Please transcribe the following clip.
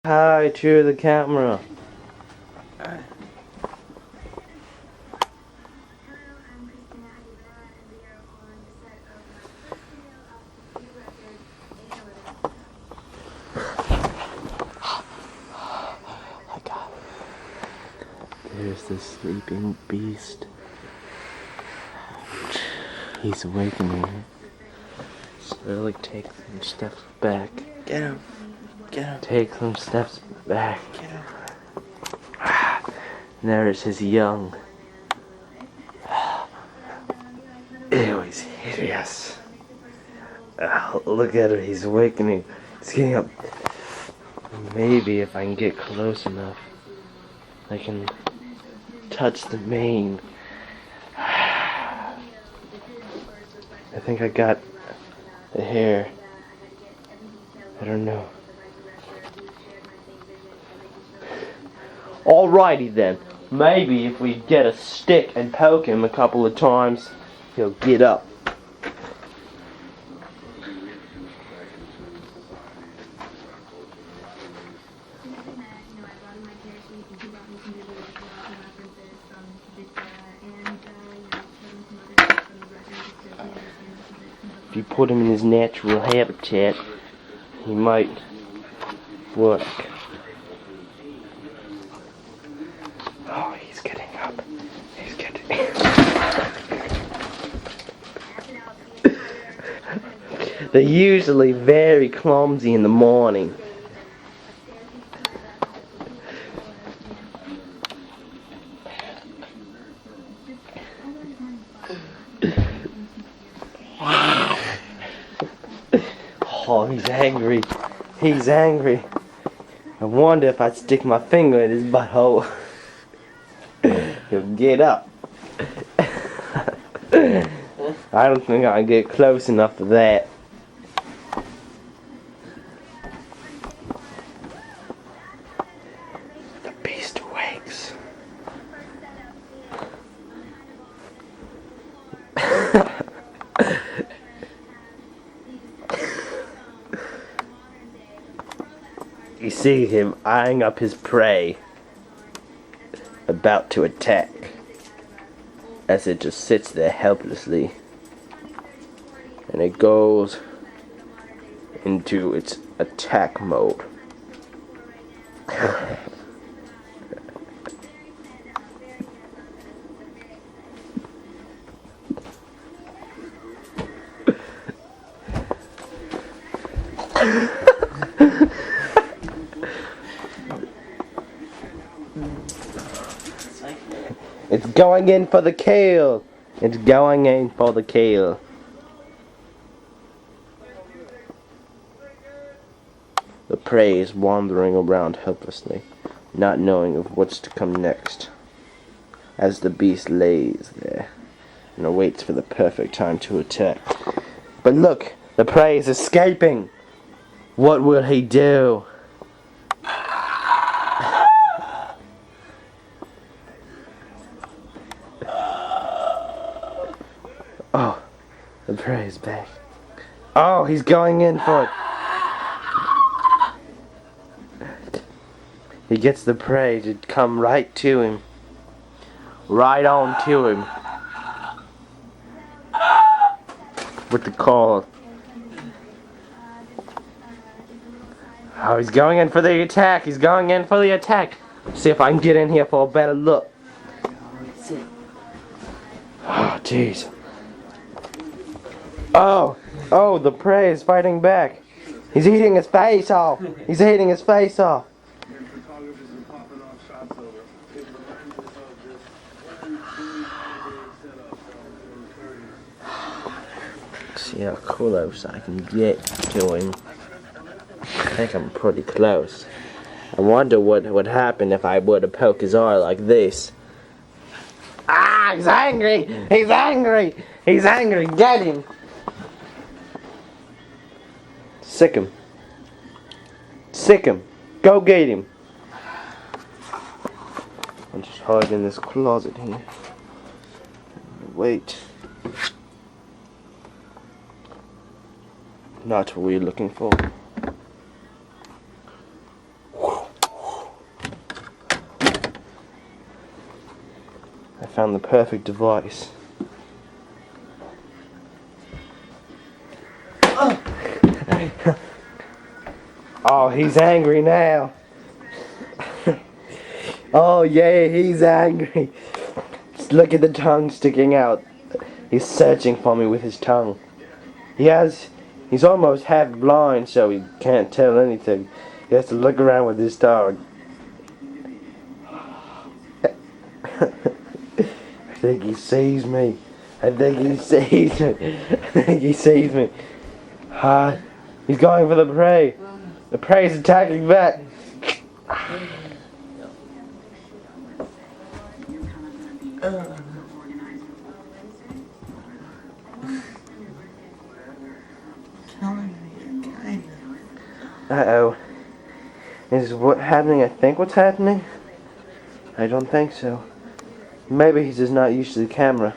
Hi to the camera. There's the sleeping beast. He's awakening. Slowly take some steps back. Get him. Get him. Take some steps back. Get him. There's his young. Ew, he's hideous. Look at him, he's awakening. He's getting up. Maybe if I can get close enough, I can touch the mane. I think I got the hair. I don't know. Alrighty then. Maybe if we get a stick and poke him a couple of times, he'll get up. If you put him in his natural habitat, he might work. Oh, he's getting up. He's getting... They're usually very clumsy in the morning. Oh, he's angry. He's angry. I wonder if I stick my finger in his butthole, he'll get up. I don't think I can get close enough for that. The beast awakes. You see him eyeing up his prey, about to attack, as it just sits there helplessly, and it goes into its attack mode. It's going in for the kill. It's going in for the kill. The prey is wandering around helplessly, not knowing of what's to come next, as the beast lays there and awaits for the perfect time to attack. But look, the prey is escaping. What will he do? Oh, the prey is back. Oh, he's going in for it. He gets the prey to come right to him. Right on to him. With the call. Oh, he's going in for the attack. He's going in for the attack. See if I can get in here for a better look. Oh, jeez. Oh, the prey is fighting back. He's eating his face off. He's eating his face off. See how close I can get to him. I think I'm pretty close. I wonder what would happen if I were to poke his eye like this. Ah, he's angry! He's angry! He's angry! Get him! Sick him. Sick him. Go get him. I'll just hide in this closet here. Wait. Not what we're looking for. I found the perfect device. Oh, he's angry now. Oh yeah, he's angry. Just look at the tongue sticking out. He's searching for me with his tongue. He's almost half blind, so he can't tell anything. He has to look around with his tongue. I think he sees me. I think he sees me. I think he sees me. He's going for the prey. The prey is attacking back. Uh-oh. Is what happening? I think what's happening? I don't think so. Maybe he's just not used to the camera.